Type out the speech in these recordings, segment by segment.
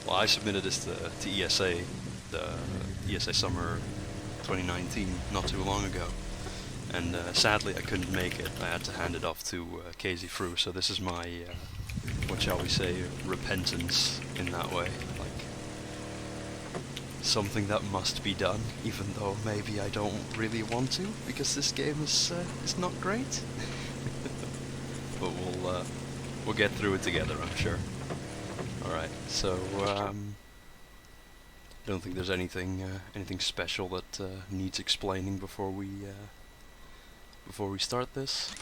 Well, I submitted this to ESA, the ESA Summer 2019, not too long ago. And sadly I couldn't make it. I had to hand it off to Casey Frew, so this is my, what shall we say, repentance in that way. Like, something that must be done, even though maybe I don't really want to, because this game is not great. But we'll get through it together, I'm sure. Alright, so don't think there's anything special that needs explaining before we start this.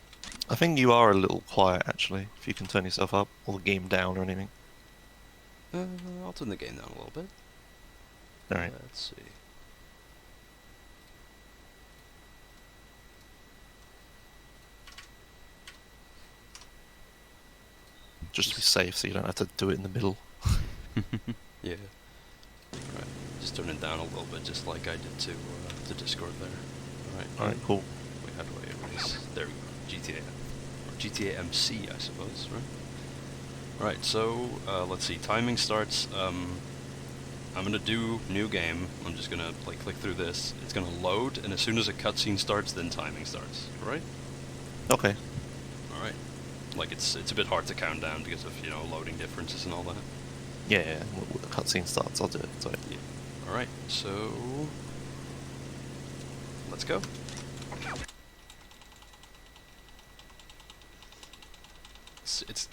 I think you are a little quiet, actually, if you can turn yourself up, or the game down, or anything. I'll turn the game down a little bit. Alright. Let's see. Just to be safe, so you don't have to do it in the middle. Yeah. Right. Just turn it down a little bit, just like I did to Discord there. Alright. Alright, cool. Wait, how do I erase? There we go. GTA. Or GTAMC, I suppose, right? Right, so, let's see. Timing starts, I'm gonna do new game. I'm just gonna, like, click through this. It's gonna load, and as soon as a cutscene starts, then timing starts. Right? Okay. Alright. Like, it's a bit hard to count down because of, you know, loading differences and all that. Yeah, when the cutscene starts, I'll do it, so... Yeah. Alright, so... let's go.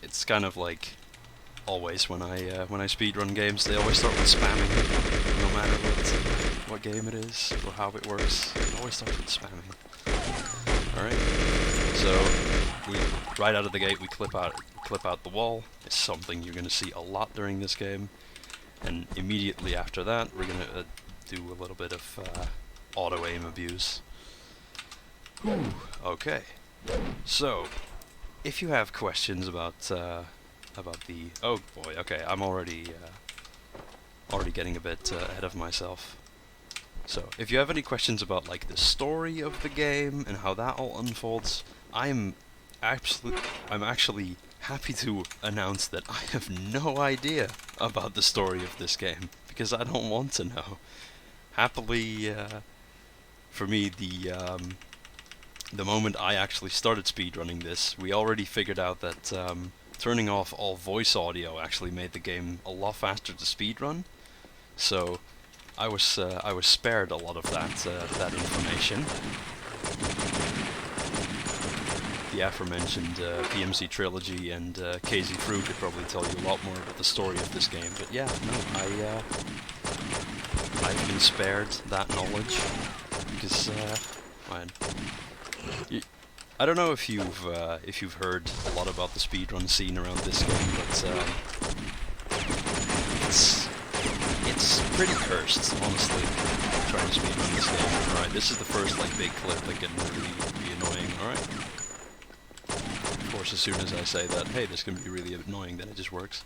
It's kind of like always when I speedrun games, they always start with spamming, no matter what game it is or how it works. They always start with spamming. All right, so we right out of the gate we clip out the wall. It's something you're gonna see a lot during this game, and immediately after that we're gonna do a little bit of auto aim abuse. Whew. Okay, so. If you have questions about the... oh boy, okay, I'm already getting a bit ahead of myself. So, if you have any questions about, like, the story of the game and how that all unfolds, I'm actually happy to announce that I have no idea about the story of this game, because I don't want to know. Happily, for me, the moment I actually started speedrunning this, we already figured out that turning off all voice audio actually made the game a lot faster to speedrun. So I was spared a lot of that information. The aforementioned PMC Trilogy and KZ Fruit could probably tell you a lot more about the story of this game. But yeah, no, I've been spared that knowledge because I don't know if you've heard a lot about the speedrun scene around this game, but it's pretty cursed, honestly, trying to speedrun this game. Alright, this is the first like big clip that can really be annoying. Alright. Of course, as soon as I say that, hey, this can be really annoying, then it just works.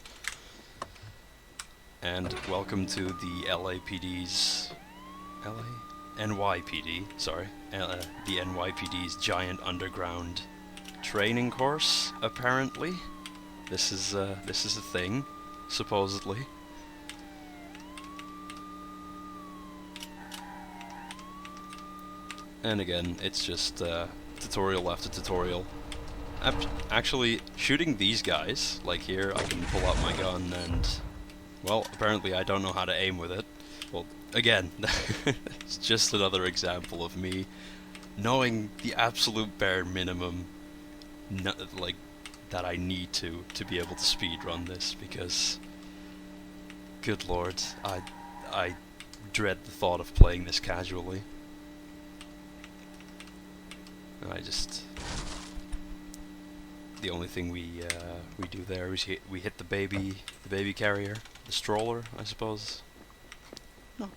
And welcome to the LAPD's NYPD, sorry, the NYPD's giant underground training course. Apparently, this is a thing, supposedly. And again, it's just tutorial after tutorial. Actually, shooting these guys, like here, I can pull out my gun and, well, apparently I don't know how to aim with it. Well, again, it's just another example of me knowing the absolute bare minimum, like, that I need to be able to speedrun this, because, good lord, I dread the thought of playing this casually. The only thing we do there is we hit the baby carrier, the stroller, I suppose. No,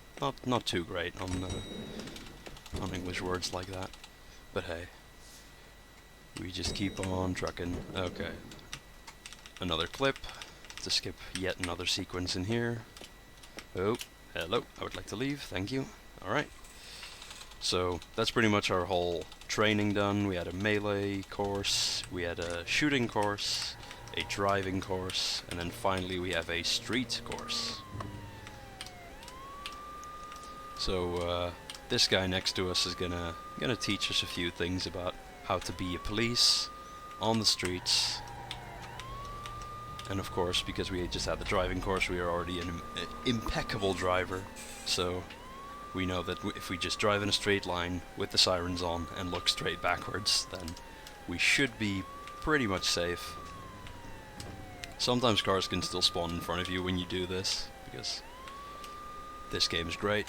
not too great on English words like that, but hey, we just keep on trucking. Okay, another clip to skip yet another sequence in here. Oh, hello, I would like to leave, thank you. Alright, so that's pretty much our whole training done. We had a melee course, we had a shooting course, a driving course, and then finally we have a street course. So this guy next to us is gonna teach us a few things about how to be a police on the streets. And of course, because we just had the driving course, we are already an impeccable driver. So we know that if we just drive in a straight line with the sirens on and look straight backwards, then we should be pretty much safe. Sometimes cars can still spawn in front of you when you do this, because this game is great,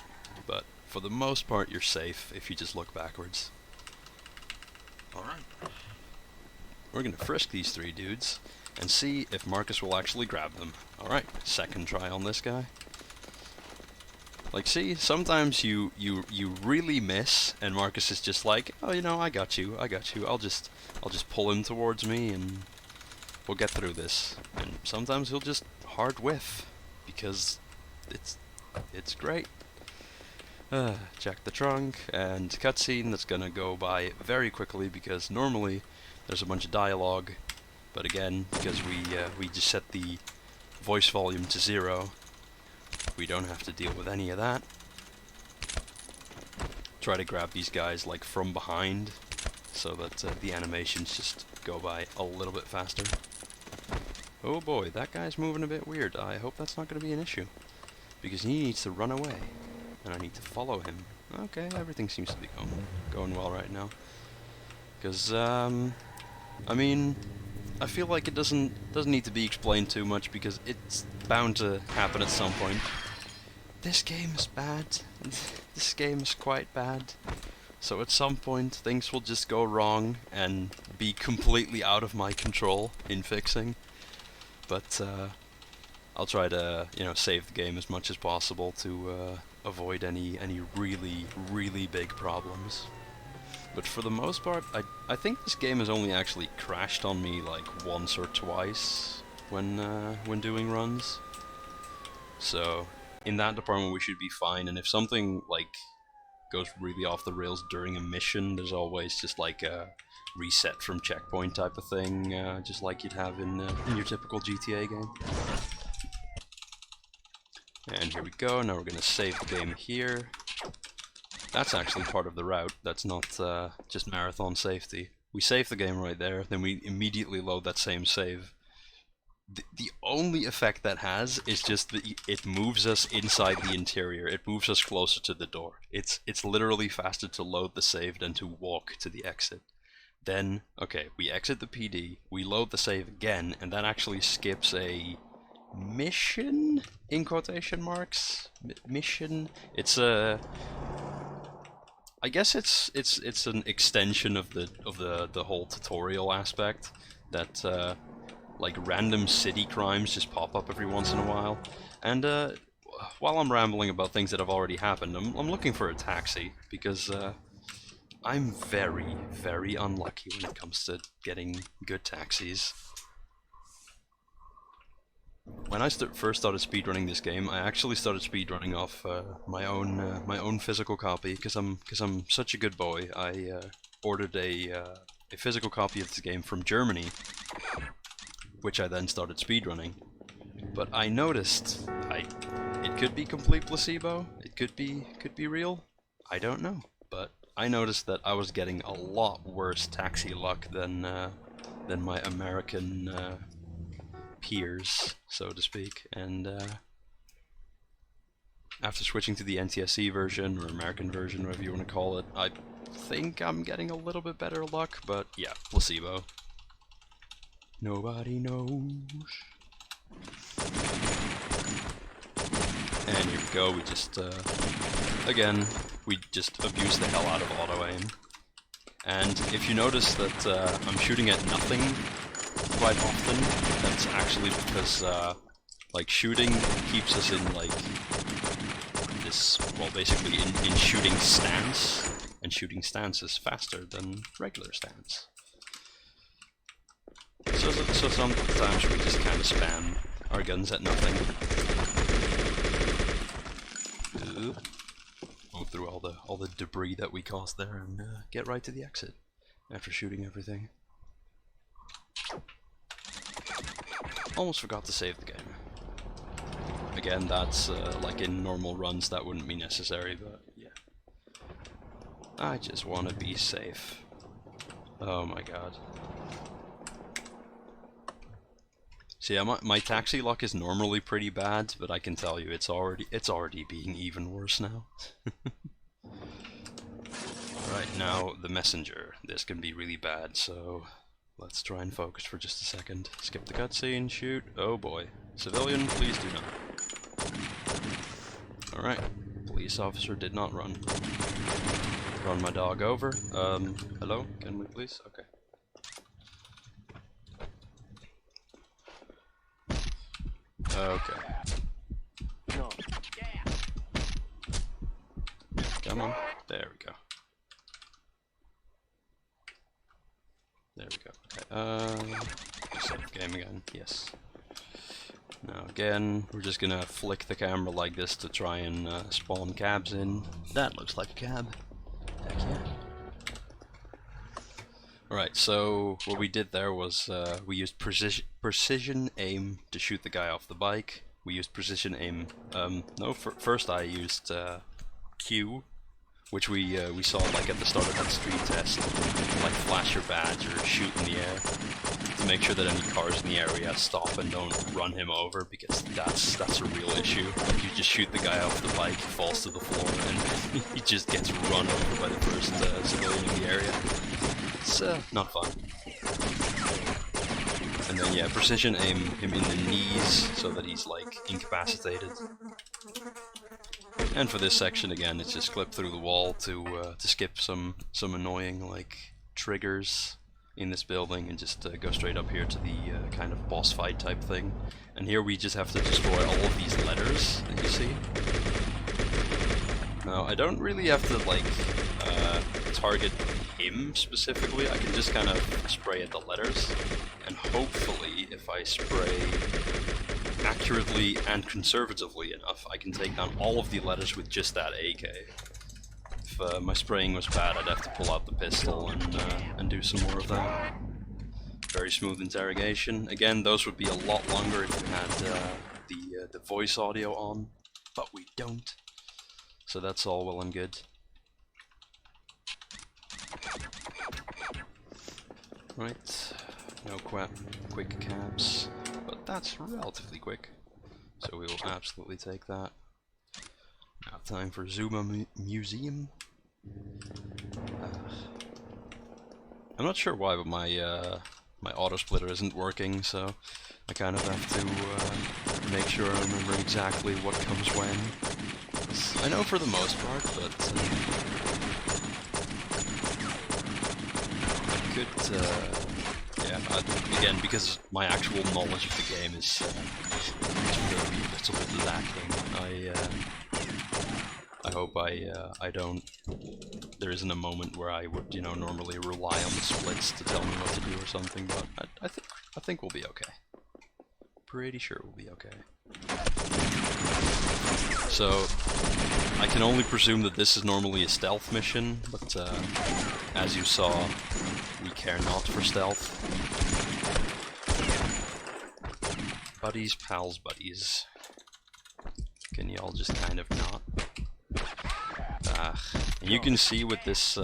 but for the most part you're safe if you just look backwards. Alright. We're gonna frisk these three dudes and see if Marcus will actually grab them. Alright, second try on this guy. Like, see, sometimes you really miss, and Marcus is just like, oh, you know, I got you. I'll just pull him towards me, and we'll get through this. And sometimes he'll just hard whiff, because it's great. Check the trunk, and cutscene that's gonna go by very quickly, because normally there's a bunch of dialogue, but again, because we just set the voice volume to 0, we don't have to deal with any of that. Try to grab these guys like from behind, so that the animations just go by a little bit faster. Oh boy, that guy's moving a bit weird. I hope that's not going to be an issue, because he needs to run away, and I need to follow him. Okay, everything seems to be going well right now. Because I mean, I feel like it doesn't need to be explained too much, because it's bound to happen at some point. This game is bad. This game is quite bad. So at some point things will just go wrong and be completely out of my control in fixing. But I'll try to, you know, save the game as much as possible to avoid any really big problems. But for the most part, I think this game has only actually crashed on me like once or twice when doing runs. So in that department we should be fine, and if something like goes really off the rails during a mission, there's always just like a reset from checkpoint type of thing, just like you'd have in your typical GTA game. And here we go, now we're gonna save the game here. That's actually part of the route, that's not just marathon safety. We save the game right there, then we immediately load that same save. The only effect that has is just that it moves us inside the interior, it moves us closer to the door. It's literally faster to load the save than to walk to the exit. Then, okay, we exit the PD, we load the save again, and that actually skips a mission, in quotation marks? Mission? It's a... I guess it's an extension of the whole tutorial aspect, that like random city crimes just pop up every once in a while. And while I'm rambling about things that have already happened, I'm looking for a taxi, because I'm very unlucky when it comes to getting good taxis. When I first started speedrunning this game, I actually started speedrunning off my own physical copy, because I'm such a good boy. I ordered a physical copy of this game from Germany, which I then started speedrunning. But I noticed it could be complete placebo. It could be real. I don't know. But I noticed that I was getting a lot worse taxi luck than my American peers, so to speak. And after switching to the NTSC version, or American version, whatever you want to call it, I think I'm getting a little bit better luck, but yeah, placebo. Nobody knows. And here we go, we just, again, we just abuse the hell out of auto-aim. And if you notice that I'm shooting at nothing quite often, that's actually because, like, shooting keeps us in, like, this, well, basically in shooting stance, and shooting stance is faster than regular stance. So sometimes we just kind of spam our guns at nothing. Move through all the debris that we caused there and get right to the exit after shooting everything. Almost forgot to save the game. again, that's like in normal runs that wouldn't be necessary, but yeah. I just want to be safe. Oh my god. So yeah, my taxi luck is normally pretty bad, but I can tell you it's already being even worse now. Right, now the messenger. This can be really bad, so let's try and focus for just a second. Skip the cutscene, shoot. Oh boy. Civilian, please do not. Alright, police officer did not run. Run my dog over. Hello? Can we please? Okay. Okay. No. Come on. There we go. There we go. Okay. Save game again. Yes. Now again, we're just gonna flick the camera like this to try and spawn cabs in. That looks like a cab. Heck yeah. Alright, so what we did there was we used precision aim to shoot the guy off the bike. We used precision aim. First I used Q, which we saw like at the start of that street test, like flash your badge or shoot in the air to make sure that any cars in the area stop and don't run him over, because that's a real issue. Like, you just shoot the guy off the bike, he falls to the floor, and he just gets run over by the first civilian in the area. It's not fun. And then yeah, precision aim him in the knees so that he's like incapacitated. And for this section again, it's just clip through the wall to skip some annoying like triggers in this building and just go straight up here to the kind of boss fight type thing. And here we just have to destroy all of these letters that you see. Now I don't really have to like target him specifically. I can just kind of spray at the letters, and hopefully if I spray accurately and conservatively enough, I can take down all of the letters with just that AK. If my spraying was bad, I'd have to pull out the pistol and do some more of that. Very smooth interrogation. Again, those would be a lot longer if we had the voice audio on, but we don't. So that's all well and good. Right, no quick cabs, but that's relatively quick, so we will absolutely take that. Now time for Zuma Museum. I'm not sure why, but my my auto splitter isn't working, so I kind of have to make sure I remember exactly what comes when. I know for the most part, but I could, yeah, again, because my actual knowledge of the game is really a little bit lacking. I hope I don't. There isn't a moment where I would, you know, normally rely on the splits to tell me what to do or something. But I think we'll be okay. Pretty sure we'll be okay. So I can only presume that this is normally a stealth mission, but as you saw, we care not for stealth. Buddies, pals, buddies. Can y'all just kind of not? And you can see with this,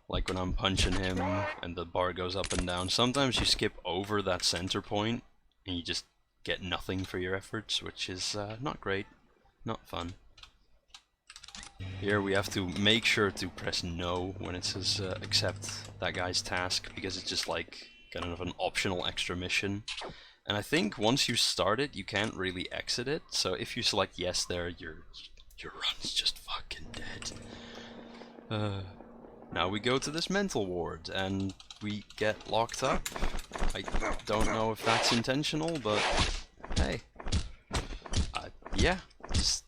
like when I'm punching him and the bar goes up and down, sometimes you skip over that center point and you just get nothing for your efforts, which is not great, not fun. Here we have to make sure to press no when it says accept that guy's task, because it's just like kind of an optional extra mission. And I think once you start it, you can't really exit it, so if you select yes there, your run's just fucking dead. Now we go to this mental ward, and we get locked up. I don't know if that's intentional, but hey. Yeah, just...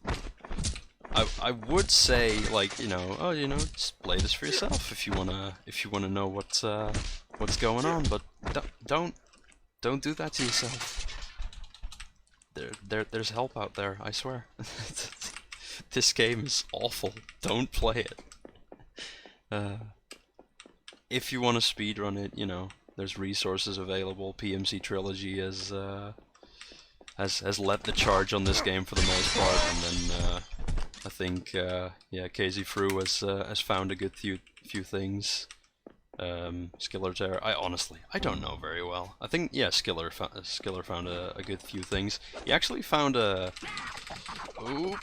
I would say, like, you know, oh, you know, just play this for yourself if you wanna know what's going on, but don't do that to yourself. There's help out there, I swear. This game is awful. Don't play it. If you want to speedrun it, you know, there's resources available. PMC Trilogy has has led the charge on this game for the most part, and then I think yeah, KZ Fru has found a good few things. Skiller Terror. I don't know very well. I think yeah, Skiller found a good few things. He actually found a. Oh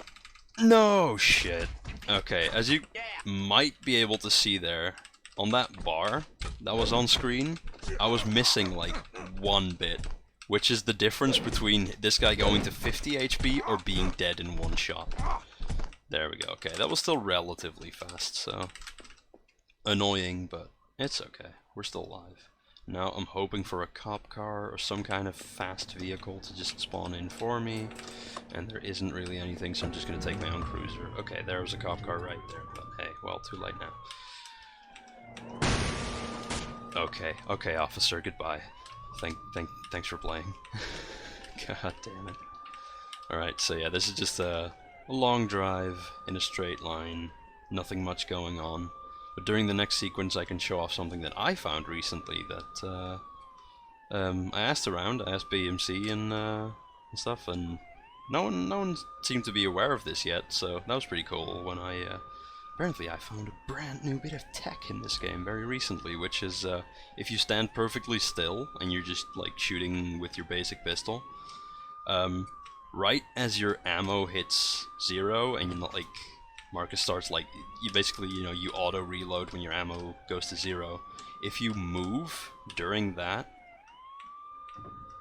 no shit. Okay, as you might be able to see there, on that bar that was on screen, I was missing like one bit, which is the difference between this guy going to 50 HP or being dead in one shot. There we go. Okay, that was still relatively fast, so annoying, but it's okay. We're still alive. Now I'm hoping for a cop car or some kind of fast vehicle to just spawn in for me, and there isn't really anything, so I'm just gonna take my own cruiser. Okay, there was a cop car right there, but hey, well, too late now. Okay, officer, goodbye. Thanks for playing. God damn it. Alright, so yeah, this is just a long drive in a straight line, nothing much going on. But during the next sequence I can show off something that I found recently that I asked around, I asked BMC and stuff, and no one seemed to be aware of this yet, so that was pretty cool when apparently I found a brand new bit of tech in this game very recently, which is if you stand perfectly still and you're just like shooting with your basic pistol, right as your ammo hits 0 and you're not like Marcus starts like, you basically, you know, you auto reload when your ammo goes to 0. If you move during that,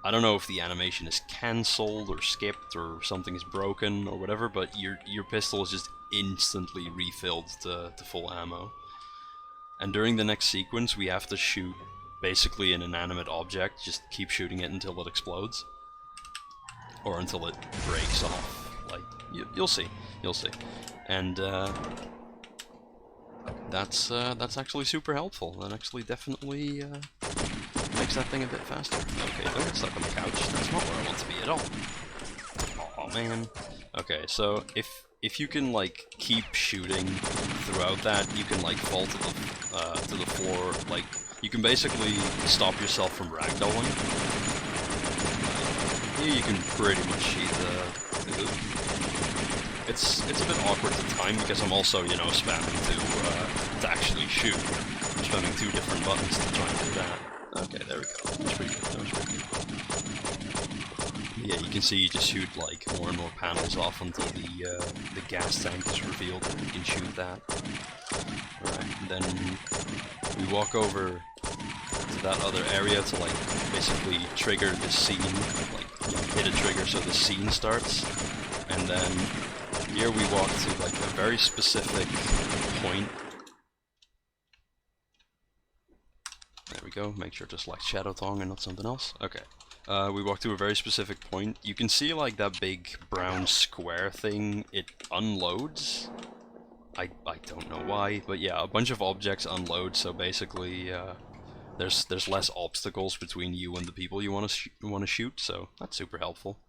I don't know if the animation is cancelled or skipped or something is broken or whatever, but your pistol is just instantly refilled to full ammo. And during the next sequence we have to shoot basically an inanimate object, just keep shooting it until it explodes. Or until it breaks off. Like, you'll see. And that's actually super helpful. That actually definitely makes that thing a bit faster. Okay, don't get stuck on the couch. That's not where I want to be at all. Oh man. Okay, so if you can like keep shooting throughout that, you can like fall to the floor. Like you can basically stop yourself from ragdolling. Here you can pretty much cheat the loop. It's a bit awkward to time because I'm also, you know, spamming to actually shoot. I'm spamming 2 different buttons to try and do that. Okay, there we go. That was pretty good. Yeah, you can see you just shoot like more and more panels off until the gas tank is revealed, and you can shoot that. Alright, and then we walk over to that other area to like basically trigger the scene, like you know, hit a trigger so the scene starts, and then here we walk to like a very specific point. There we go, make sure to select Shadow Thong and not something else. Okay. We walk to a very specific point. You can see like that big brown square thing, it unloads. I don't know why, but yeah, a bunch of objects unload, so basically there's less obstacles between you and the people you want to shoot, so that's super helpful.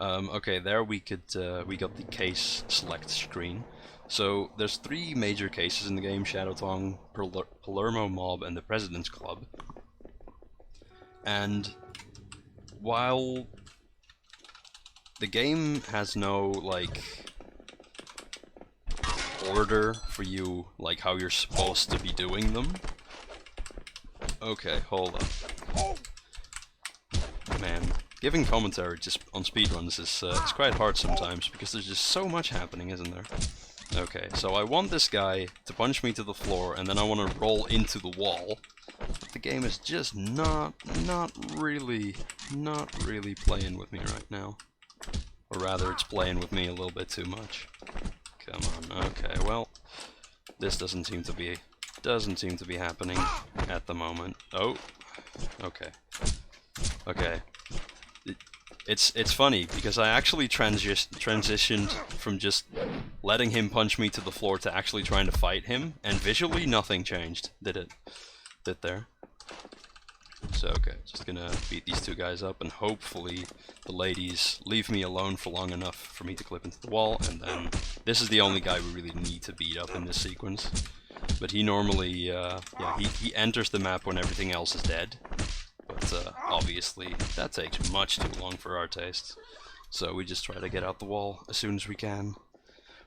Okay, there we got the case select screen. So there's 3 major cases in the game: Shadow Thong, Palermo Mob, and the President's Club. And while the game has no like order for you, like how you're supposed to be doing them. Okay, hold up. Man, giving commentary just on speedruns is it's quite hard sometimes because there's just so much happening, isn't there? Okay, so I want this guy to punch me to the floor, and then I want to roll into the wall. But the game is just not really playing with me right now. Or rather, it's playing with me a little bit too much. Come on, okay, well, this doesn't seem to be happening at the moment. Oh, okay. Okay. It's funny because I actually transitioned from just letting him punch me to the floor to actually trying to fight him, and visually nothing changed, did it? Did there? So okay, just gonna beat these 2 guys up, and hopefully the ladies leave me alone for long enough for me to clip into the wall, and then this is the only guy we really need to beat up in this sequence. But he normally, yeah, he enters the map when everything else is dead. But obviously that takes much too long for our tastes. So we just try to get out the wall as soon as we can,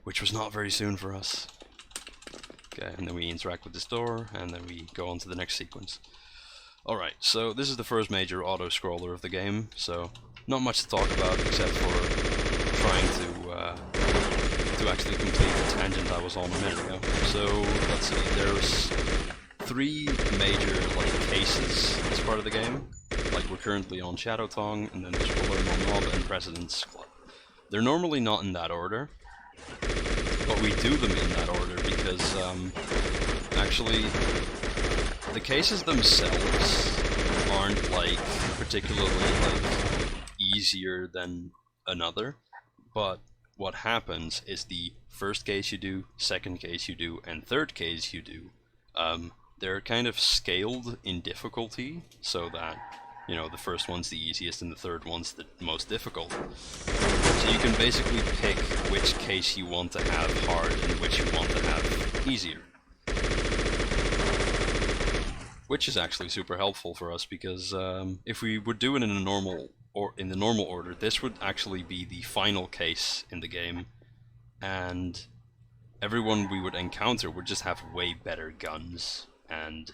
which was not very soon for us. Okay, and then we interact with this door, and then we go on to the next sequence. Alright, so this is the first major auto-scroller of the game, so not much to talk about except for trying to actually complete the tangent I was on a minute ago. So, let's see, there's 3 major, cases as part of the game. Like, we're currently on Shadow Tongue, and then there's Palermo Mob and President's Club. They're normally not in that order, but we do them in that order because, actually, the cases themselves aren't, particularly, easier than another, but what happens is the first case you do, second case you do, and third case you do, they're kind of scaled in difficulty, so that, the first one's the easiest and the third one's the most difficult. So you can basically pick which case you want to have hard and which you want to have easier. Which is actually super helpful for us because if we would do it in the normal order, this would actually be the final case in the game, and everyone we would encounter would just have way better guns. And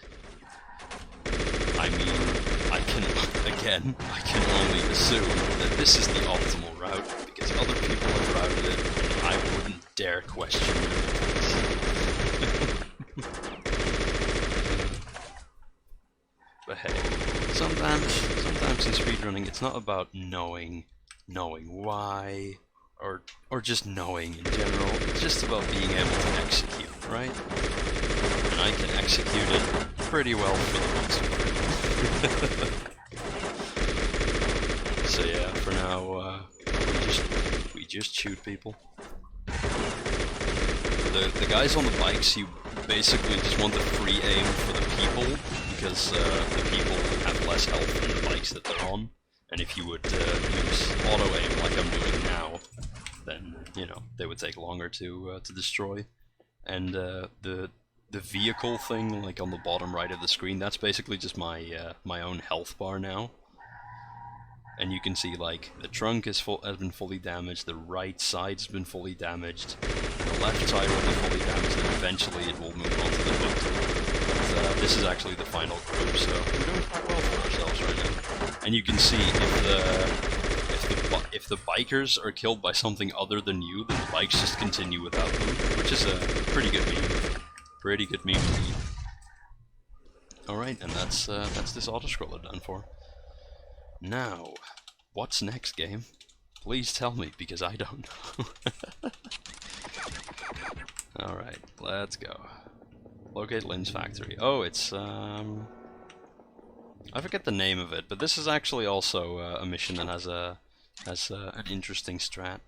I mean, I can only assume that this is the optimal route because other people have routed it, and I wouldn't dare question it. But hey, sometimes in speedrunning it's not about knowing why, or just knowing in general. It's just about being able to execute, right? And I can execute it pretty well for the most part. So yeah, for now, we just shoot people. The guys on the bikes, you basically just want the free aim for the people, because the people have less health than the bikes that they're on. And if you would use auto-aim like I'm doing now, then, they would take longer to destroy. And the vehicle thing, on the bottom right of the screen, that's basically just my my own health bar now. And you can see, the trunk has been fully damaged, the right side's been fully damaged, the left side will be fully damaged, and eventually it will move on to the hood. But, this is actually the final group, so we're doing quite well for ourselves right now. And you can see if the bikers are killed by something other than you, then the bikes just continue without them, which is a pretty good meme. Pretty good meme indeed. Alright, and that's this auto-scroller done for. Now, what's next, game? Please tell me, because I don't know. Alright, let's go. Locate Lynn's factory. Oh, it's, I forget the name of it, but this is actually also a mission that has an interesting strat.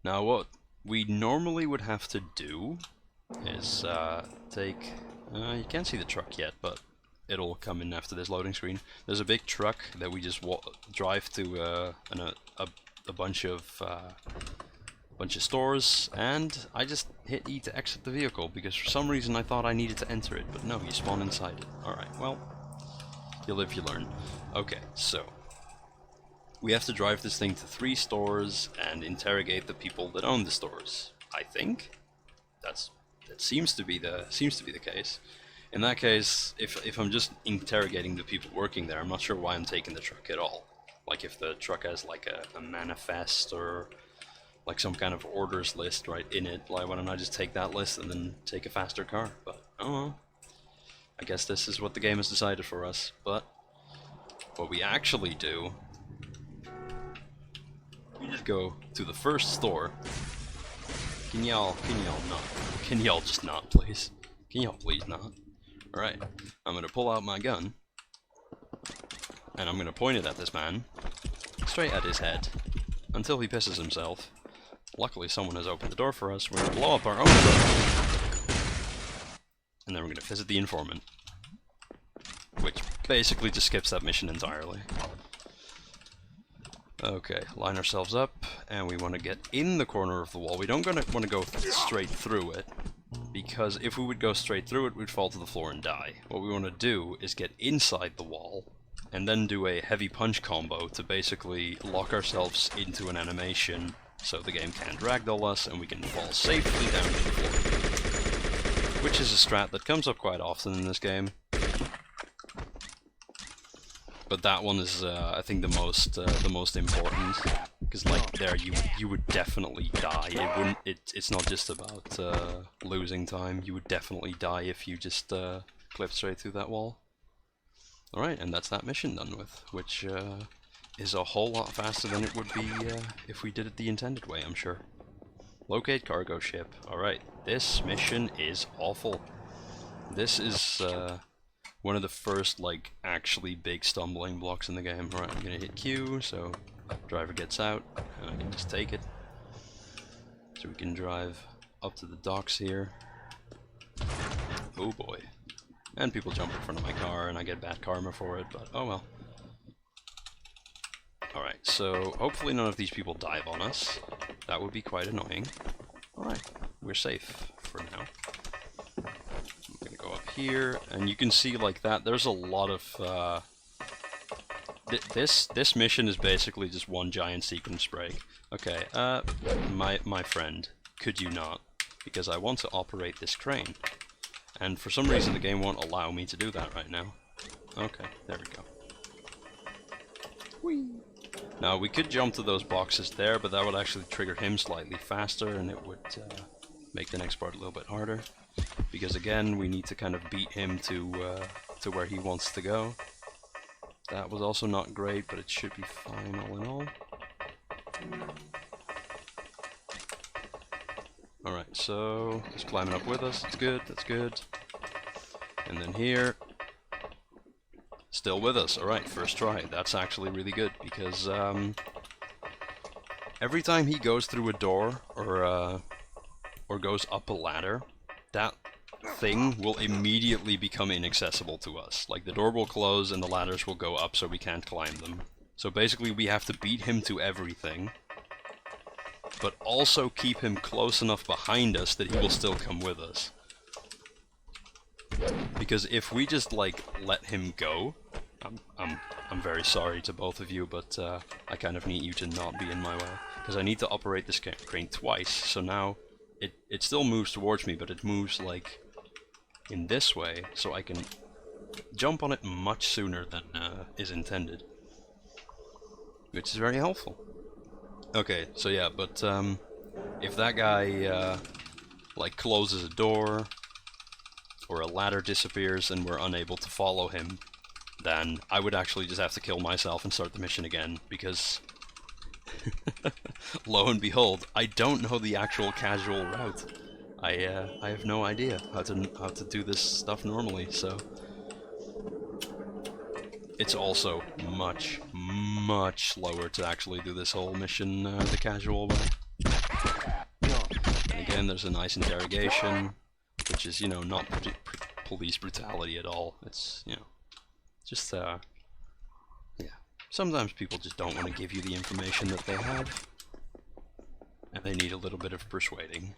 Now, what we normally would have to do is take... you can't see the truck yet, but it'll come in after this loading screen. There's a big truck that we just drive to a bunch of stores, and I just hit E to exit the vehicle because for some reason I thought I needed to enter it, but no, you spawn inside it. Alright, well, you live, you learn. Okay, so we have to drive this thing to 3 stores and interrogate the people that own the stores. I think that seems to be the case. In that case, if I'm just interrogating the people working there, I'm not sure why I'm taking the truck at all. Like if the truck has a manifest or some kind of orders list right in it, why don't I just take that list and then take a faster car? But oh well. I guess this is what the game has decided for us. But what we actually do, we just go to the first store. Can y'all just not, please? Can y'all please not? Alright, I'm gonna pull out my gun, and I'm gonna point it at this man, straight at his head, until he pisses himself. Luckily someone has opened the door for us. We're gonna blow up our own truck, and then we're gonna visit the informant, which basically just skips that mission entirely. Okay, line ourselves up, and we want to get in the corner of the wall. We don't want to go straight through it, because if we would go straight through it, we'd fall to the floor and die. What we want to do is get inside the wall, and then do a heavy punch combo to basically lock ourselves into an animation so the game can't ragdoll us and we can fall safely down to the floor. Which is a strat that comes up quite often in this game. But that one is, I think, the most important, because like there, you would definitely die. It wouldn't. It's not just about losing time. You would definitely die if you just clipped straight through that wall. All right, and that's that mission done with, which is a whole lot faster than it would be if we did it the intended way, I'm sure. Locate cargo ship. All right, this mission is awful. This is one of the first, like, actually big stumbling blocks in the game. Alright, I'm gonna hit Q, so driver gets out, and I can just take it. So we can drive up to the docks here. Oh boy. And people jump in front of my car, and I get bad karma for it, but oh well. Alright, so hopefully none of these people dive on us. That would be quite annoying. Alright, we're safe for now. Go up here, and you can see like that. There's a lot of this mission is basically just one giant sequence break. Okay, my friend, could you not? Because I want to operate this crane, and for some reason the game won't allow me to do that right now. Okay, there we go. Whee! Now we could jump to those boxes there, but that would actually trigger him slightly faster, and it would make the next part a little bit harder. Because again, we need to kind of beat him to where he wants to go. That was also not great, but it should be fine all in all. Alright, so he's climbing up with us. That's good, that's good. And then here, still with us. Alright, first try. That's actually really good, because every time he goes through a door or goes up a ladder, that thing will immediately become inaccessible to us. Like, the door will close and the ladders will go up so we can't climb them. So basically we have to beat him to everything, but also keep him close enough behind us that he will still come with us. Because if we just, like, let him go, I'm very sorry to both of you, but I kind of need you to not be in my way. Because I need to operate this crane twice, so now it still moves towards me, but it moves, like, in this way, so I can jump on it much sooner than is intended. Which is very helpful. Okay, so yeah, but if that guy, like, closes a door, or a ladder disappears and we're unable to follow him, then I would actually just have to kill myself and start the mission again, because lo and behold, I don't know the actual casual route. I have no idea how to do this stuff normally, so it's also much slower to actually do this whole mission the casual way. And again, there's a nice interrogation, which is, you know, not police brutality at all. It's, you know, just yeah. Sometimes people just don't want to give you the information that they have, and they need a little bit of persuading.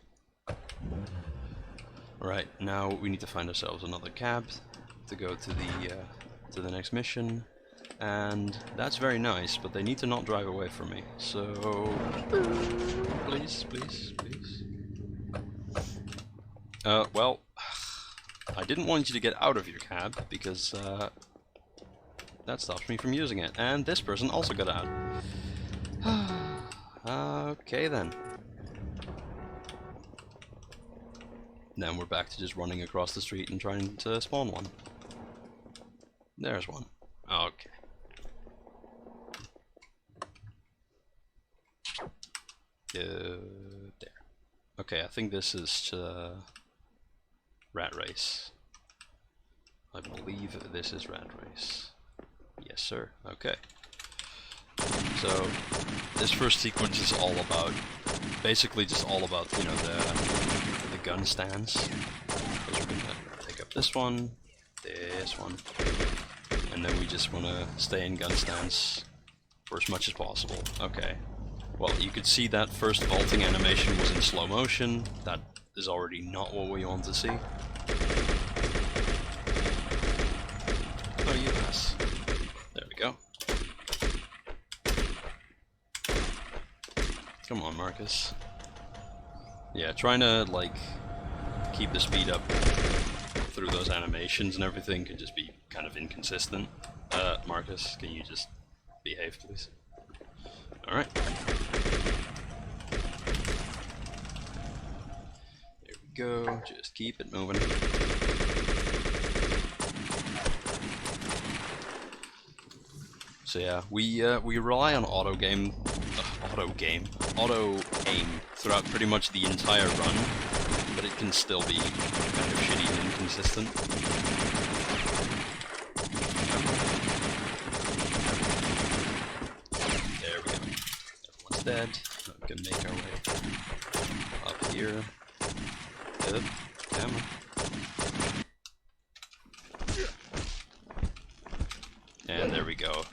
Alright, now we need to find ourselves another cab to go to the next mission, and that's very nice, but they need to not drive away from me. So please. Well, I didn't want you to get out of your cab because that stops me from using it, and this person also got out. Okay then. Then we're back to just running across the street and trying to spawn one. There's one. Okay. There. Okay, I think this is Rat Race. I believe this is Rat Race. Yes, sir. Okay. So this first sequence is all about, basically just all about, you know, the gun stands. We're gonna pick up this one, and then we just want to stay in gun stance for as much as possible. Okay. Well, you could see that first vaulting animation was in slow motion. That is already not what we want to see. Oh, you pass. Marcus. Yeah, trying to like keep the speed up through those animations and everything could just be kind of inconsistent. Marcus, can you just behave, please? Alright. There we go, just keep it moving. So yeah, we rely on auto aim throughout pretty much the entire run, but it can still be kind of shitty and inconsistent. There we go. Everyone's dead. We can make our way up here. Good. Camera. And there we go.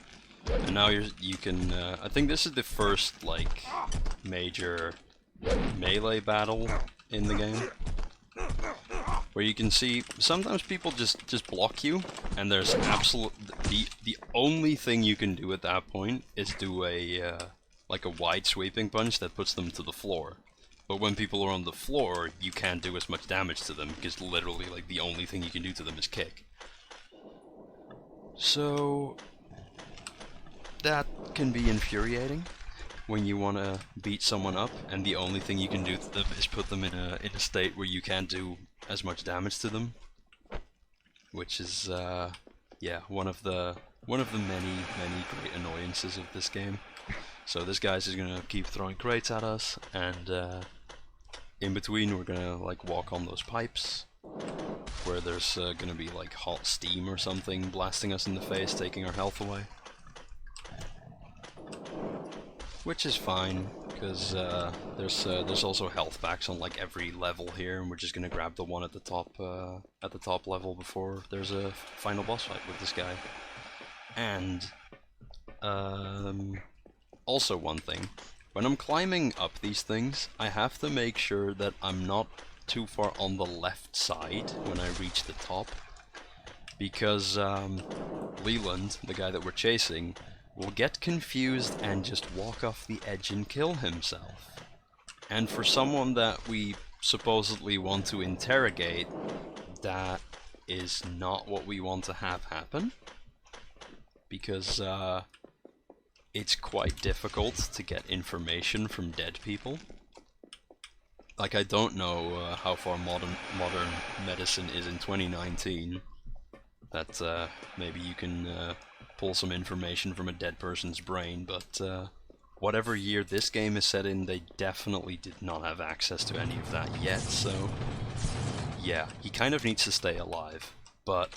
And now you can, I think this is the first, like, major melee battle in the game. Where you can see, sometimes people just block you, and there's the only thing you can do at that point is do a, like a wide sweeping punch that puts them to the floor. But when people are on the floor, you can't do as much damage to them, because literally, like, the only thing you can do to them is kick. So that can be infuriating when you want to beat someone up and the only thing you can do to them is put them in a state where you can't do as much damage to them, which is yeah, one of the many great annoyances of this game. So this guy's just gonna keep throwing crates at us, and in between we're gonna like walk on those pipes where there's gonna be like hot steam or something blasting us in the face, taking our health away. Which is fine, because there's also health packs on like every level here, and we're just gonna grab the one at the top level before there's a final boss fight with this guy. And also one thing, when I'm climbing up these things, I have to make sure that I'm not too far on the left side when I reach the top, because Leland, the guy that we're chasing, will get confused and just walk off the edge and kill himself. And for someone that we supposedly want to interrogate, that is not what we want to have happen. Because it's quite difficult to get information from dead people. Like, I don't know how far modern medicine is in 2019. That maybe you can pull some information from a dead person's brain, but whatever year this game is set in, they definitely did not have access to any of that yet, so yeah, he kind of needs to stay alive. But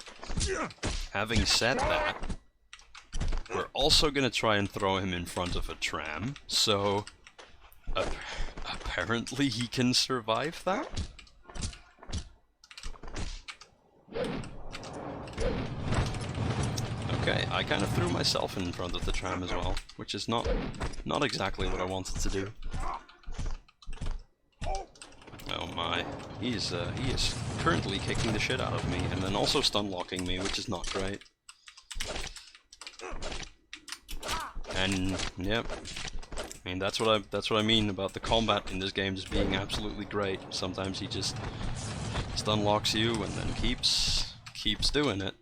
having said that, we're also gonna try and throw him in front of a tram, so apparently he can survive that? Okay, I kind of threw myself in front of the tram as well, which is not exactly what I wanted to do. Oh my, he is currently kicking the shit out of me, and then also stun locking me, which is not great. And yep, I mean that's what I mean about the combat in this game just being absolutely great. Sometimes he just stun locks you and then keeps doing it.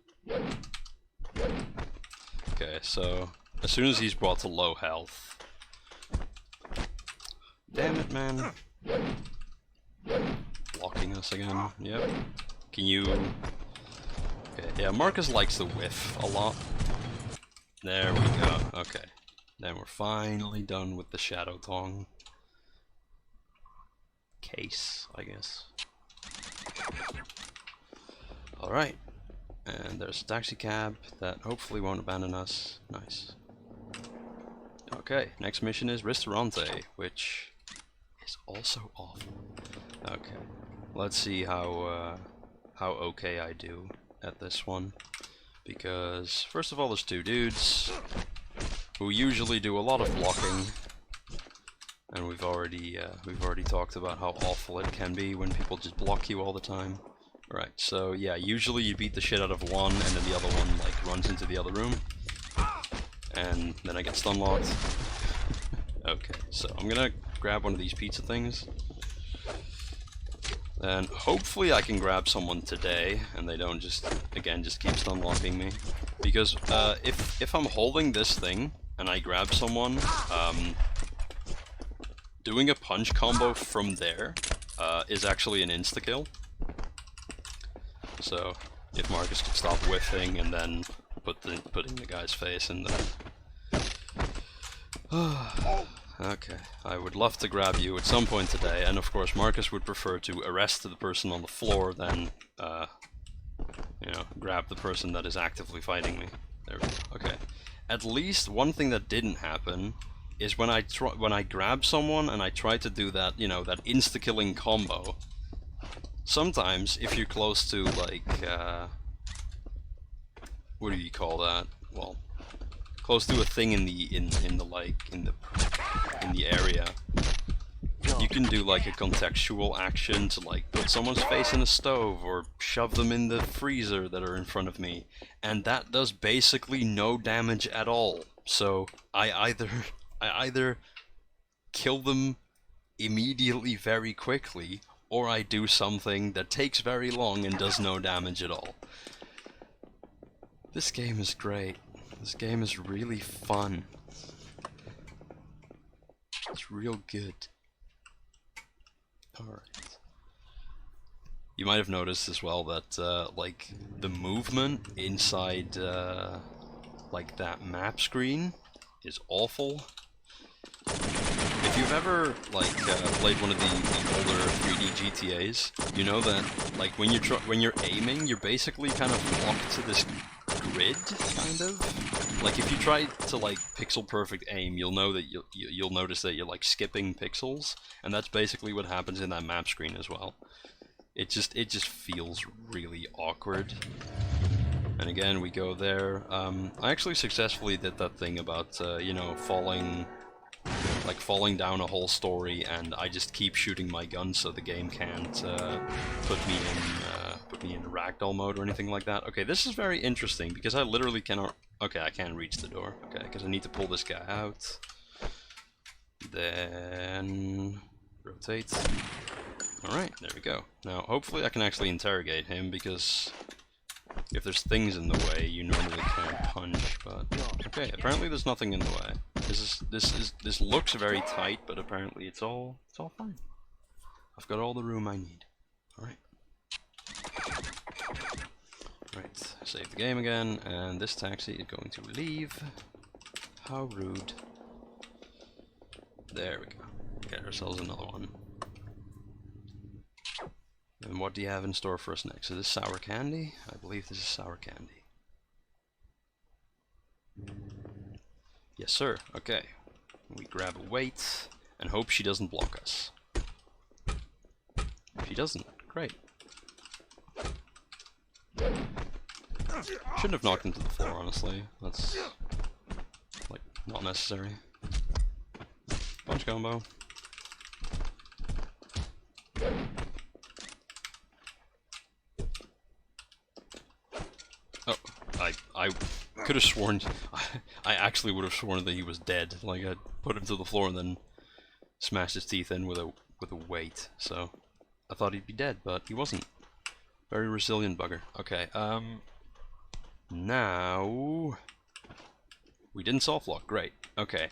Okay, so as soon as he's brought to low health, damn it, man, blocking us again. Yep. Can you? Okay, yeah, Marcus likes the whiff a lot. There we go. Okay, then we're finally done with the Shadow Tongue case, I guess. All right. And there's a taxi cab that hopefully won't abandon us. Nice. Okay, next mission is Ristorante, which is also awful. Okay, let's see how okay I do at this one. Because first of all, there's two dudes who usually do a lot of blocking, and we've already talked about how awful it can be when people just block you all the time. Right, so yeah, usually you beat the shit out of one, and then the other one like runs into the other room, and then I get stun locked. Okay, so I'm gonna grab one of these pizza things. And hopefully I can grab someone today, and they don't just keep stun locking me. Because if I'm holding this thing and I grab someone, doing a punch combo from there is actually an insta kill. So if Marcus could stop whiffing and then putting the guy's face in there. Okay, I would love to grab you at some point today, and of course Marcus would prefer to arrest the person on the floor than, you know, grab the person that is actively fighting me. There we go. Okay. At least one thing that didn't happen is when I grab someone and I try to do that, you know, that insta-killing combo. Sometimes, if you're close to, like, what do you call that? Well, close to a thing in the area, you can do like a contextual action to like put someone's face in a stove or shove them in the freezer that are in front of me, and that does basically no damage at all. So I either kill them immediately very quickly, or I do something that takes very long and does no damage at all. This game is great. This game is really fun. It's real good. Alright. You might have noticed as well that, like, the movement inside, like, that map screen is awful. If you've ever, like, played one of the older 3D GTAs, you know that, like, when you're aiming, you're basically kind of locked to this grid, kind of. Like, if you try to, like, pixel perfect aim, you'll know that you'll notice that you're, like, skipping pixels, and that's basically what happens in that map screen as well. It just feels really awkward. And again, we go there. I actually successfully did that thing about, you know, falling down a whole story, and I just keep shooting my gun so the game can't put me in ragdoll mode or anything like that. Okay, this is very interesting because I literally cannot. Okay, I can't reach the door. Okay, because I need to pull this guy out. Then rotate. All right, there we go. Now, hopefully, I can actually interrogate him because if there's things in the way, you normally can't punch. But okay, apparently there's nothing in the way. This looks very tight, but apparently it's all fine. I've got all the room I need. All right. Right, save the game again, and this taxi is going to leave. How rude. There we go. Get ourselves another one. And what do you have in store for us next? Is this sour candy? I believe this is sour candy. Yes, sir. Okay. We grab a weight and hope she doesn't block us. If she doesn't, great. Shouldn't have knocked into the floor, honestly. That's, like, not necessary. Punch combo. Oh, I could have sworn, I actually would have sworn that he was dead. Like, I put him to the floor and then smashed his teeth in with a weight. So I thought he'd be dead, but he wasn't. Very resilient bugger. Okay, now we didn't soft lock. Great. Okay.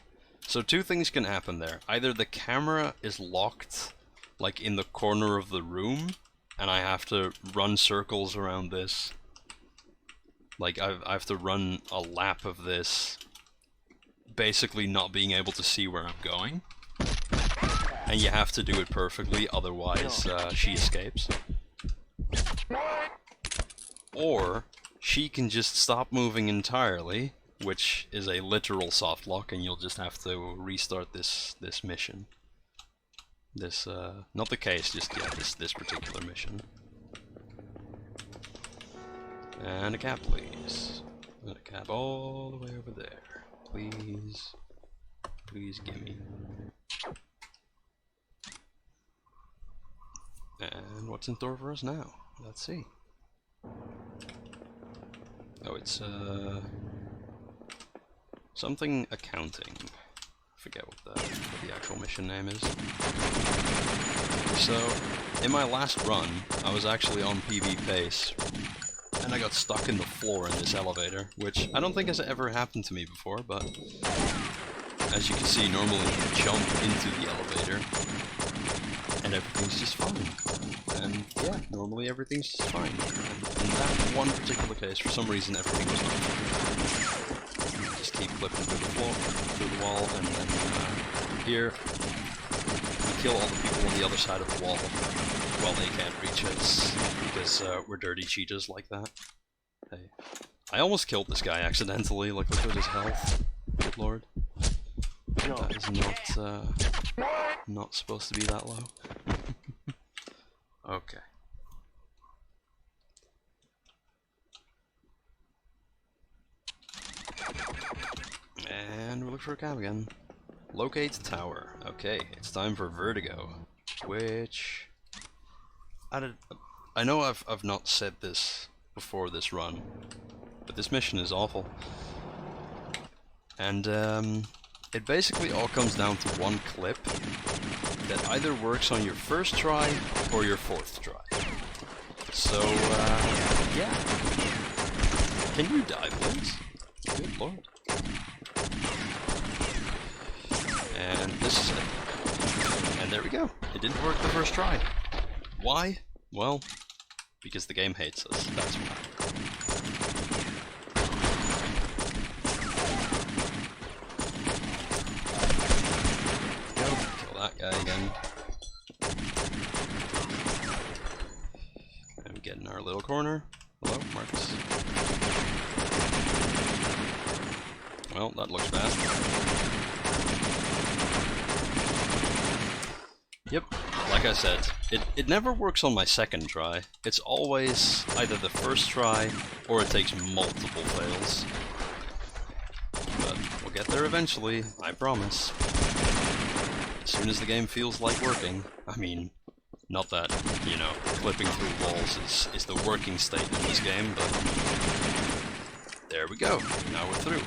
So two things can happen there. Either the camera is locked, like, in the corner of the room, and I have to run circles around this. Like, I have to run a lap of this, basically not being able to see where I'm going. And you have to do it perfectly, otherwise she escapes. Or she can just stop moving entirely, which is a literal soft lock, and you'll just have to restart this mission. This not the case, just yeah, this particular mission. And a cab, please. And a cab all the way over there. Please. Please gimme. And what's in store for us now? Let's see. Oh, it's something accounting. forget what the actual mission name is. So, in my last run, I was actually on PB pace, and I got stuck in the floor in this elevator, which I don't think has ever happened to me before, but as you can see, normally you jump into the elevator, and everything's just fine. And yeah, normally everything's just fine. And in that one particular case, for some reason, everything was not fine. Just keep clipping through the floor, through the wall, and then here, we kill all the people on the other side of the wall while they can't reach us, because we're dirty cheetahs like that. Hey, I almost killed this guy accidentally, like look at his health. Good lord. No. That is not supposed to be that low. Okay. And we'll look for a cab again. Locate tower. Okay, it's time for Vertigo, which I know I've not said this before this run, but this mission is awful. And it basically all comes down to one clip that either works on your first try or your fourth try. So yeah. Can you die, please? Good lord. And this is it. And there we go. It didn't work the first try. Why? Well, because the game hates us. That's why. Go. Kill that guy again. And we get in our little corner. Hello, Marcus. Well, that looks bad. Yep, like I said, it never works on my second try. It's always either the first try, or it takes multiple fails. But we'll get there eventually, I promise. As soon as the game feels like working. I mean, not that, you know, clipping through walls is the working state in this game, but there we go, now we're through.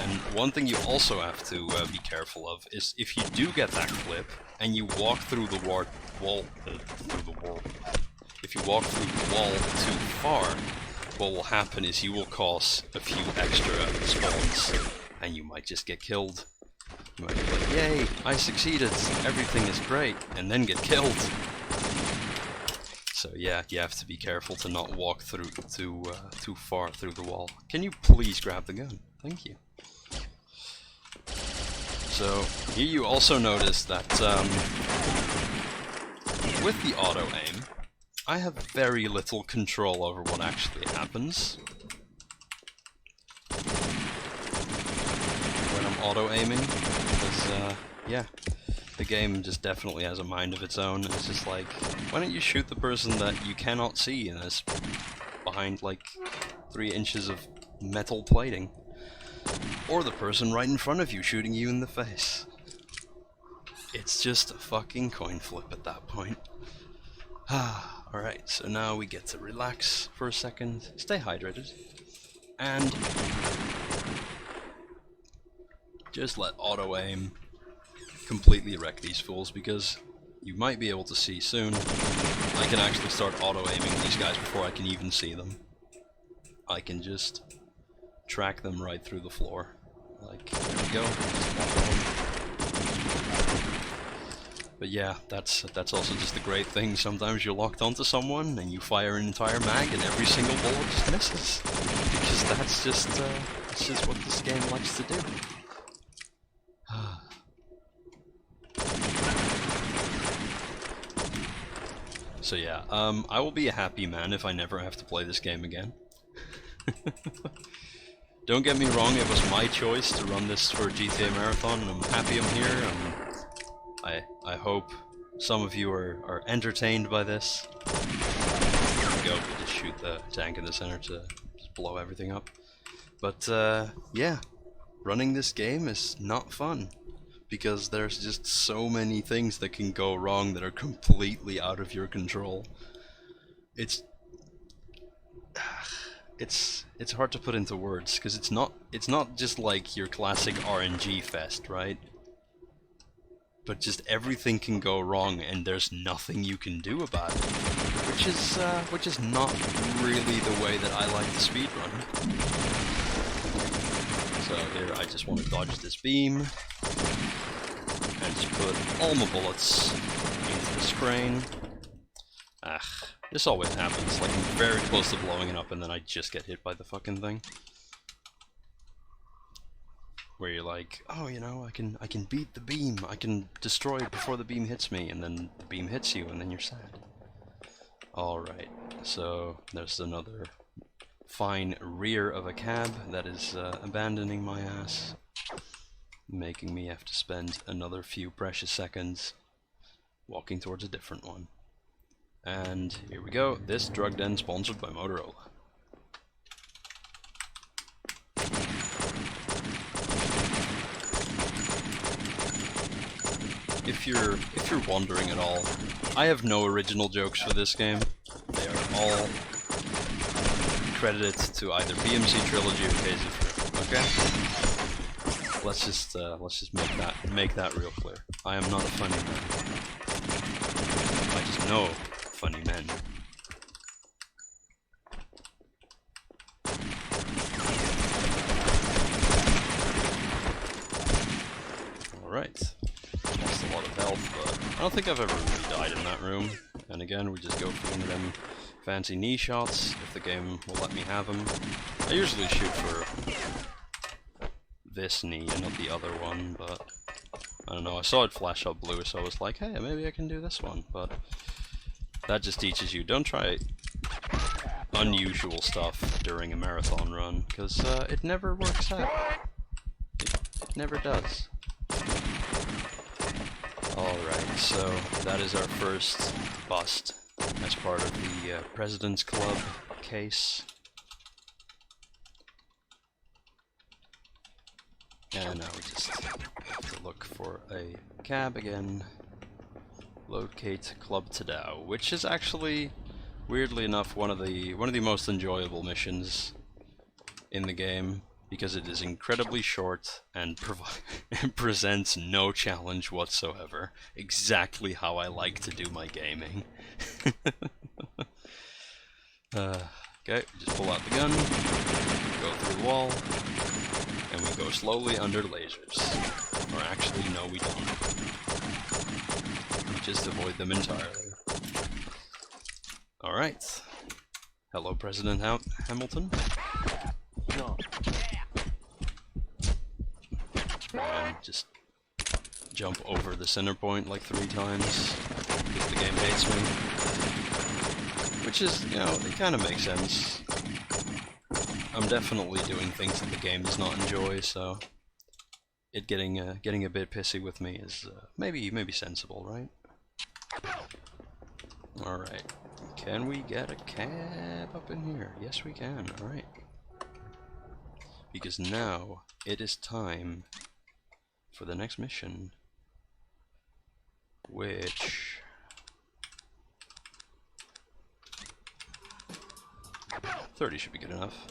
And one thing you also have to be careful of is if you do get that clip, and you walk through the wall, if you walk through the wall too far, what will happen is you will cause a few extra spawns, and you might just get killed. You might be like, yay, I succeeded, everything is great, and then get killed. So yeah, you have to be careful to not walk through too far through the wall. Can you please grab the gun? Thank you. So here you also notice that with the auto aim, I have very little control over what actually happens when I'm auto aiming, because yeah, the game just definitely has a mind of its own. It's just like, why don't you shoot the person that you cannot see and is behind like 3 inches of metal plating? Or the person right in front of you shooting you in the face. It's just a fucking coin flip at that point. Alright, so now we get to relax for a second, stay hydrated, and just let auto aim completely wreck these fools, because you might be able to see soon, I can actually start auto aiming these guys before I can even see them. I can just track them right through the floor. Like, there we go. But yeah, that's also just the great thing. Sometimes you're locked onto someone and you fire an entire mag and every single bullet just misses. Because that's just what this game likes to do. So yeah, I will be a happy man if I never have to play this game again. Don't get me wrong, it was my choice to run this for GTAMarathon, and I'm happy I'm here, and I hope some of you are entertained by this. There we go, we just shoot the tank in the center to just blow everything up. But yeah, running this game is not fun, because there's just so many things that can go wrong that are completely out of your control. It's hard to put into words, because it's not just like your classic RNG fest, right? but just everything can go wrong and there's nothing you can do about it. Which is not really the way that I like to speedrun. So here I just want to dodge this beam and just put all my bullets into the screen. This always happens, like I'm very close to blowing it up and then I just get hit by the fucking thing. Where you're like, oh, you know, I can beat the beam, I can destroy it before the beam hits me, and then the beam hits you and then you're sad. Alright, so there's another fine rear of a cab that is abandoning my ass, making me have to spend another few precious seconds walking towards a different one. And here we go, this drug den sponsored by Motorola. If you're wondering at all, I have no original jokes for this game. They are all credited to either BMC Trilogy or KZ3. Okay? Let's just make that real clear. I am not a funny man. I just know funny men. Alright. Lost a lot of health, but I don't think I've ever really died in that room. And again, we just go for one of them fancy knee shots, if the game will let me have them. I usually shoot for this knee and not the other one, but I don't know, I saw it flash up blue, so I was like, hey, maybe I can do this one, but that just teaches you, don't try unusual stuff during a marathon run, because it never works out. It never does. Alright, so that is our first bust as part of the President's Club case. And now we just have to look for a cab again. Locate Club Tadao, which is actually, weirdly enough, one of the most enjoyable missions in the game, because it is incredibly short and presents no challenge whatsoever. Exactly how I like to do my gaming. Okay, we just pull out the gun, go through the wall, and we go slowly under lasers. Or actually, no, we don't. We just avoid them entirely. Alright. Hello, President Hamilton. No. And just jump over the center point like 3 times, because the game hates me. Which is, you know, it kind of makes sense. I'm definitely doing things that the game does not enjoy, so it getting a bit pissy with me is maybe sensible, right? Alright. Can we get a cab up in here? Yes, we can. Alright. Because now it is time for the next mission, which 30 should be good enough.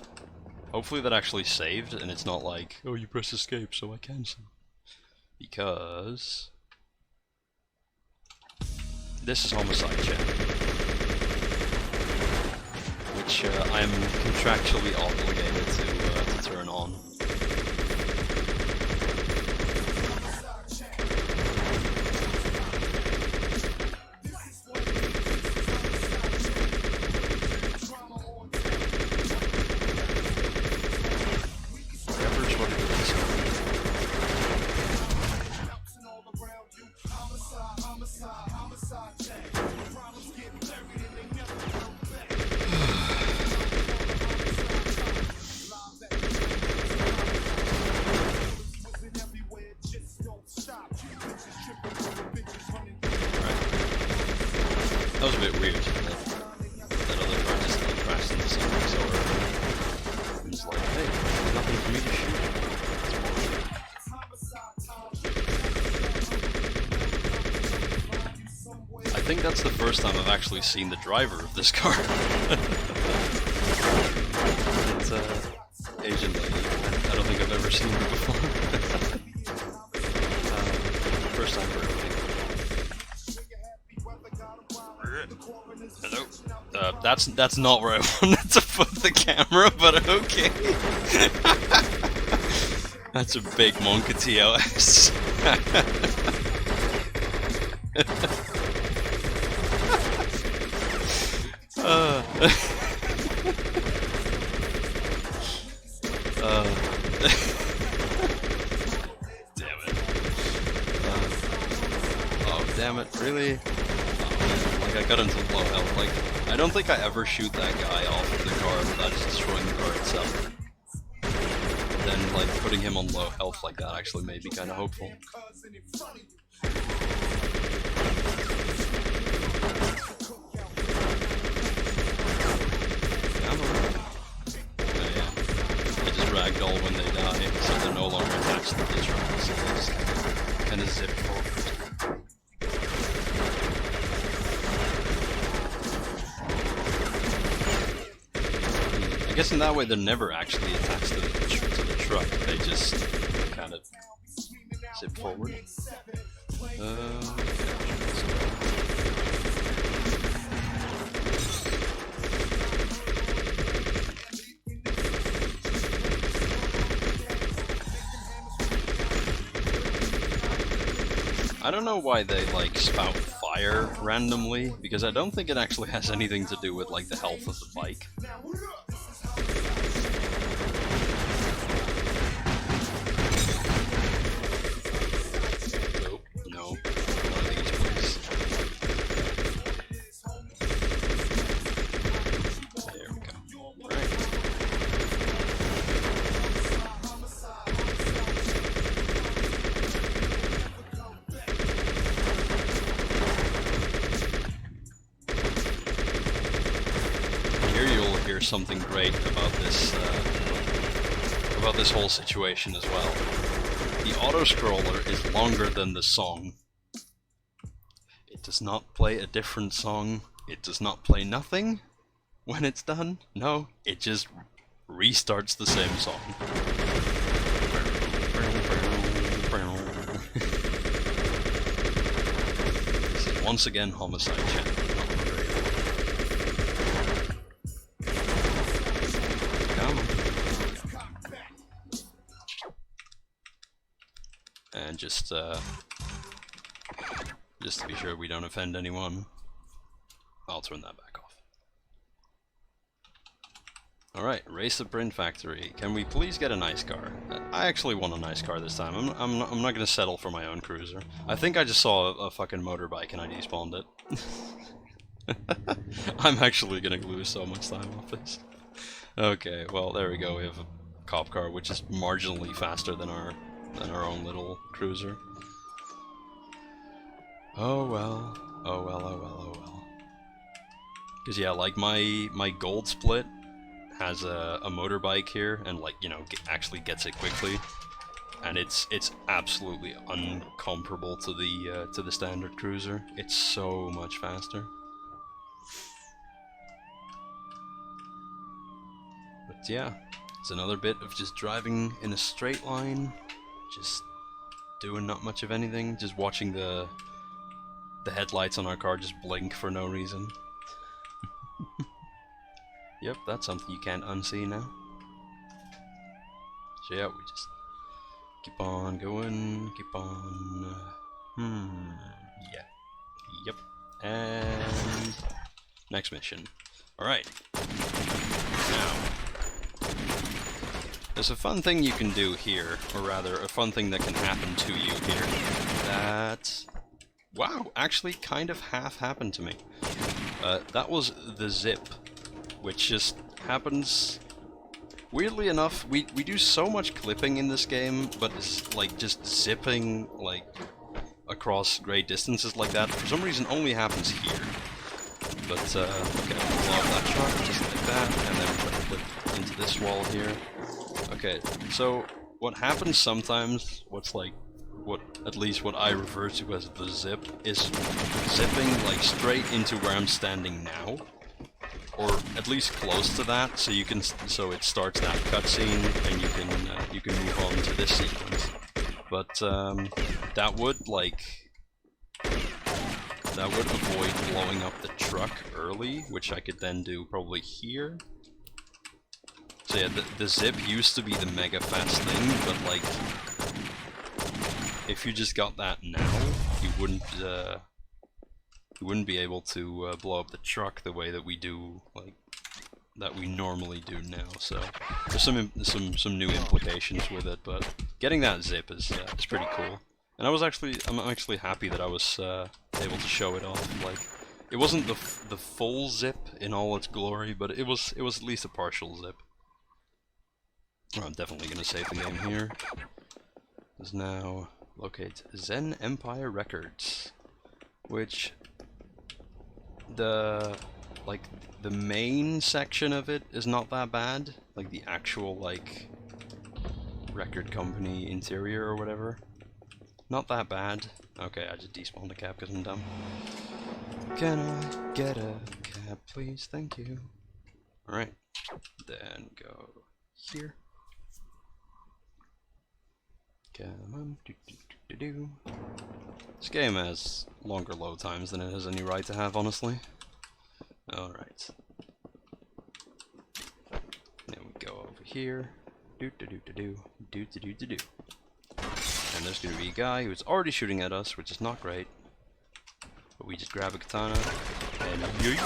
Hopefully that actually saved and it's not like, oh, you press escape so I cancel. Because this is Homicide Check, which I am contractually obligated to turn on. That was a bit weird, that other car just like crashed into something so early. I'm just like, hey, there's nothing for me to shoot. I think that's the first time I've actually seen the driver of this car. It's Asian lady. I don't think I've ever seen her before. First time for everything. Hello. That's not where I wanted to put the camera, but okay. That's a big monkey TLS. Damn it. Oh, damn it, really? Like, I got into low health. Like, I don't think I ever shoot that guy off of the car without just destroying the car itself. Then, like, putting him on low health like that actually made me kind of hopeful. They just ragdoll when they die, so they're no longer attached to the truck, so they just kind of zip forward. I guess in that way they're never actually attached to the truck, they just kind of zip forward. I don't know why they like spout fire randomly, because I don't think it actually has anything to do with like the health of the bike. Nope, no. One of these, please. There we go. Right. Here you'll hear something great about this whole situation as well. The auto-scroller is longer than the song. It does not play a different song. It does not play nothing when it's done. No, it just restarts the same song. This is once again Homicide Channel. And just to be sure we don't offend anyone, I'll turn that back off. Alright, Race the Print Factory. Can we please get a nice car? I actually want a nice car this time. I'm not gonna settle for my own cruiser. I think I just saw a fucking motorbike and I despawned it. I'm actually gonna lose so much time off this. Okay, well there we go. We have a cop car which is marginally faster than our own little cruiser. Oh well, oh well, oh well, oh well. Cause yeah, like my gold split has a motorbike here, and like, you know, actually gets it quickly, and it's absolutely uncomparable to the standard cruiser. It's so much faster. But yeah, it's another bit of just driving in a straight line. Just doing not much of anything, just watching the headlights on our car just blink for no reason. Yep, that's something you can't unsee now. So yeah, we just keep on going, keep on... yeah. Yep. And... next mission. Alright. Now... there's a fun thing you can do here, or rather, a fun thing that can happen to you here. That... wow, actually kind of half happened to me. That was the zip, which just happens... weirdly enough, we do so much clipping in this game, but it's like just zipping like across great distances like that, for some reason only happens here. But, okay, I'll blow up that truck, just like that, and then we're gonna flip into this wall here. Okay, so what happens sometimes, at least what I refer to as the zip, is zipping like straight into where I'm standing now, or at least close to that, so it starts that cutscene and you can move on to this sequence. But that would like that would avoid blowing up the truck early, which I could then do probably here. So yeah, the zip used to be the mega fast thing, but like, if you just got that now, you wouldn't be able to blow up the truck the way that we do, like, that we normally do now. So there's some new implications with it, but getting that zip is pretty cool. And I'm actually happy that I was able to show it off. Like, it wasn't the full zip in all its glory, but it was at least a partial zip. I'm definitely gonna save the game here. Is now locate Zen Empire Records, which the main section of it is not that bad. Like the actual like record company interior or whatever, not that bad. Okay, I just despawned a cab because I'm dumb. Can I get a cab, please? Thank you. All right, then go here. Come on, do. This game has longer load times than it has any right to have, honestly. Alright. Then we go over here. And there's gonna be a guy who's already shooting at us, which is not great. But we just grab a katana and yeet.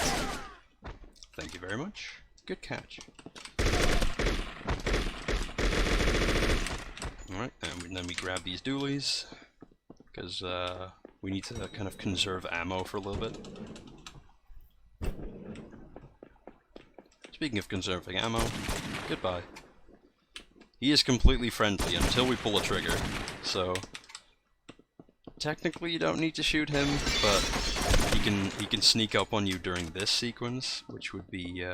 Thank you very much. Good catch. Alright, and then we grab these dualies, because we need to kind of conserve ammo for a little bit. Speaking of conserving ammo, goodbye. He is completely friendly until we pull a trigger, so technically you don't need to shoot him, but he can sneak up on you during this sequence, which would be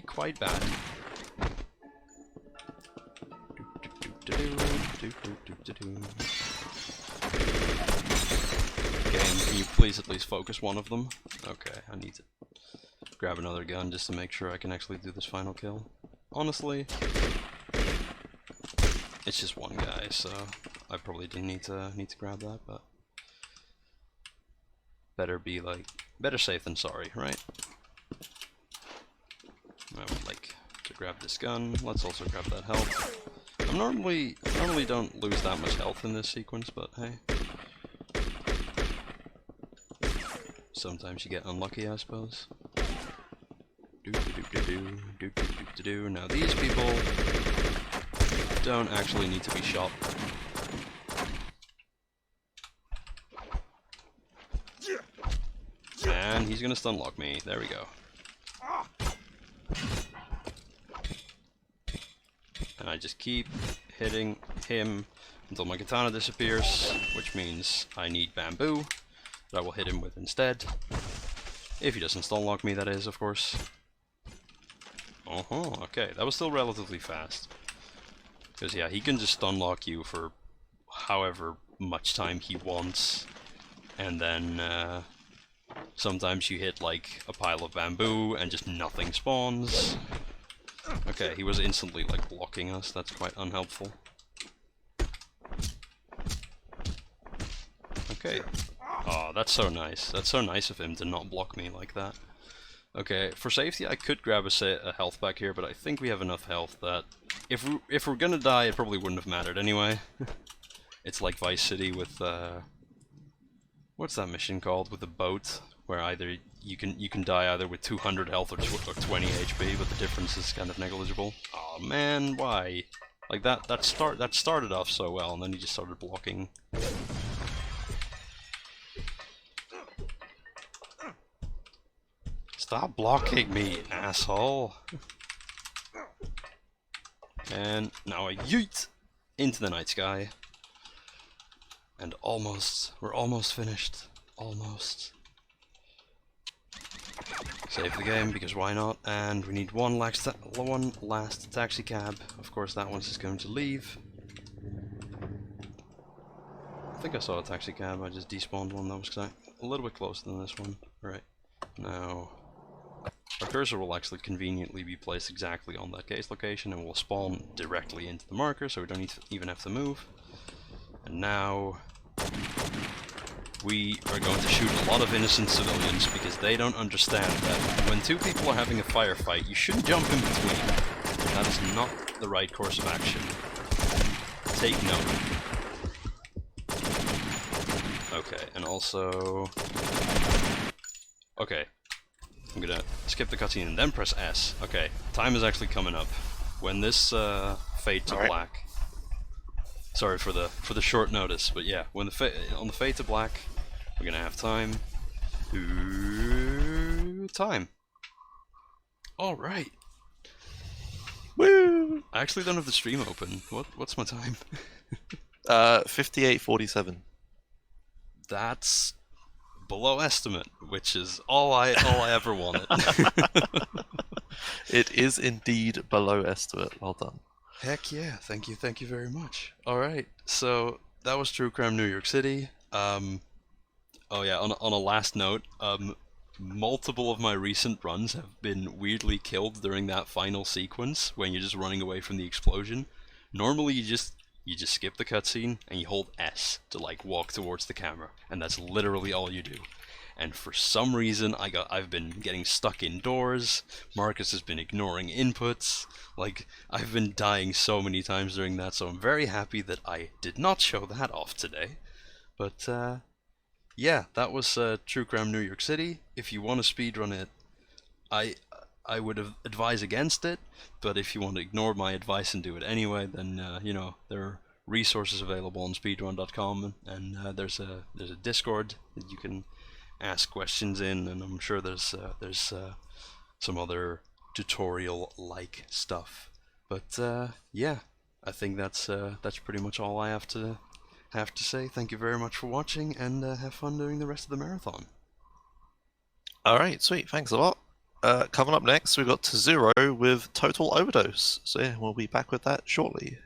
quite bad. Game, can you please at least focus one of them? Okay, I need to grab another gun just to make sure I can actually do this final kill. Honestly, it's just one guy, so I probably didn't need to grab that, but better safe than sorry, right? I would like to grab this gun. Let's also grab that health. I normally don't lose that much health in this sequence, but hey. Sometimes you get unlucky, I suppose. Now these people don't actually need to be shot. And he's gonna stun lock me. There we go. And I just keep hitting him until my katana disappears, which means I need bamboo that I will hit him with instead. If he doesn't stun lock me, that is, of course. Okay, that was still relatively fast. Because yeah, he can just stun lock you for however much time he wants, and then sometimes you hit like a pile of bamboo and just nothing spawns. Okay, he was instantly like blocking us, that's quite unhelpful. Okay. Oh, that's so nice. That's so nice of him to not block me like that. Okay, for safety I could grab a health back here, but I think we have enough health that if we're gonna die, it probably wouldn't have mattered anyway. It's like Vice City with what's that mission called with the boat, where either you can die either with 200 health or 20 HP, but the difference is kind of negligible. Oh man, why? Like that started off so well, and then he just started blocking. Stop blocking me, asshole! And now I yeet into the night sky. And we're almost finished. Almost. Save the game, because why not? And we need one last taxi cab. Of course, that one's just going to leave. I think I saw a taxi cab, I just despawned one that was a little bit closer than this one. Right. Now, our cursor will actually conveniently be placed exactly on that case location and will spawn directly into the marker, so we don't even have to move. And now we are going to shoot a lot of innocent civilians because they don't understand that when two people are having a firefight, you shouldn't jump in between. That is not the right course of action. Take note. Okay, and also... Okay. I'm gonna skip the cutscene and then press S. Okay, time is actually coming up. When this fade to black... Sorry for the short notice, but yeah, when on the fade to black, we're gonna have time. Time. All right. Woo! I actually don't have the stream open. What's my time? 58:47. That's below estimate, which is all I ever wanted. It is indeed below estimate. Well done. Heck yeah! Thank you very much. All right, so that was True Crime New York City. Oh yeah, on a last note, multiple of my recent runs have been weirdly killed during that final sequence when you're just running away from the explosion. Normally you just skip the cutscene and you hold S to like walk towards the camera, and that's literally all you do. And for some reason I've been getting stuck indoors. Marcus has been ignoring inputs. Like, I've been dying so many times during that, so I'm very happy that I did not show that off today. But yeah, that was True Crime New York City. If you want to speedrun it, I would advise against it, but if you want to ignore my advice and do it anyway, then you know, there are resources available on speedrun.com, and there's a Discord that you can ask questions in, and I'm sure there's some other tutorial-like stuff. But yeah, I think that's pretty much all I have to say. Thank you very much for watching, and have fun doing the rest of the marathon. Alright, sweet, thanks a lot. Coming up next, we've got To Zero with Total Overdose. So yeah, we'll be back with that shortly.